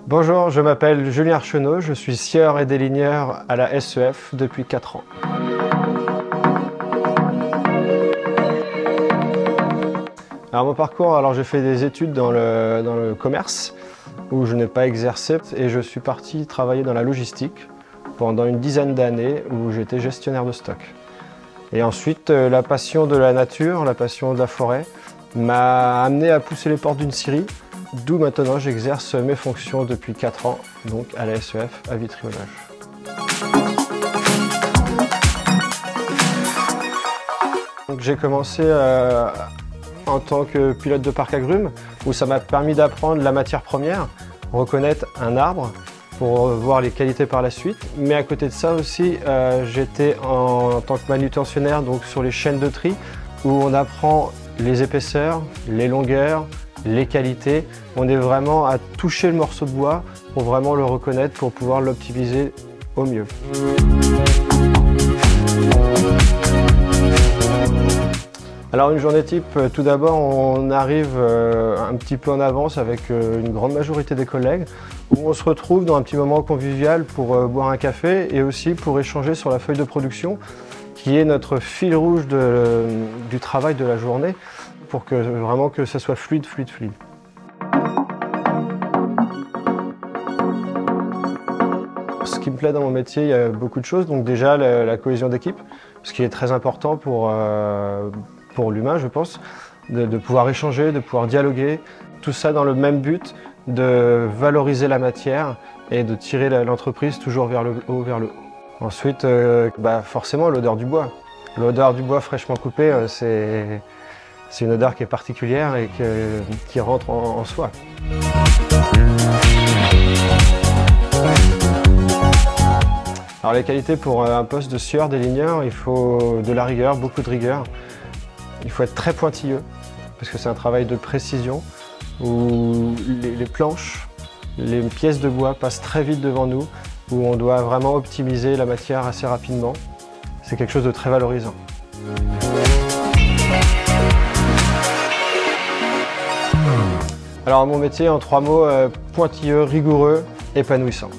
Bonjour, je m'appelle Julien Archenot, je suis scieur et déligneur à la SEF depuis 4 ans. Alors mon parcours, j'ai fait des études dans le commerce où je n'ai pas exercé et je suis parti travailler dans la logistique pendant une dizaine d'années où j'étais gestionnaire de stock. Et ensuite, la passion de la nature, la passion de la forêt m'a amené à pousser les portes d'une scierie, d'où maintenant j'exerce mes fonctions depuis 4 ans, donc à la SEF à Vitry-au-Nage. J'ai commencé en tant que pilote de parc agrumes, où ça m'a permis d'apprendre la matière première, reconnaître un arbre pour voir les qualités par la suite. Mais à côté de ça aussi, j'étais en tant que manutentionnaire donc sur les chaînes de tri, où on apprend les épaisseurs, les longueurs, les qualités. On est vraiment à toucher le morceau de bois pour vraiment le reconnaître, pour pouvoir l'optimiser au mieux. Alors une journée type, tout d'abord on arrive un petit peu en avance avec une grande majorité des collègues, où on se retrouve dans un petit moment convivial pour boire un café et aussi pour échanger sur la feuille de production, qui est notre fil rouge du travail de la journée, pour que vraiment que ça soit fluide. Ce qui me plaît dans mon métier, il y a beaucoup de choses. Donc déjà la cohésion d'équipe, ce qui est très important pour l'humain, je pense, de pouvoir échanger, de pouvoir dialoguer, tout ça dans le même but de valoriser la matière et de tirer l'entreprise toujours vers le haut, Ensuite, forcément l'odeur du bois. L'odeur du bois fraîchement coupé, c'est une odeur qui est particulière et qui rentre en soi. Alors les qualités pour un poste de scieur déligneur, il faut de la rigueur, beaucoup de rigueur. Il faut être très pointilleux, parce que c'est un travail de précision, où les planches, les pièces de bois passent très vite devant nous, où on doit vraiment optimiser la matière assez rapidement. C'est quelque chose de très valorisant. Alors mon métier, en 3 mots, pointilleux, rigoureux, épanouissant.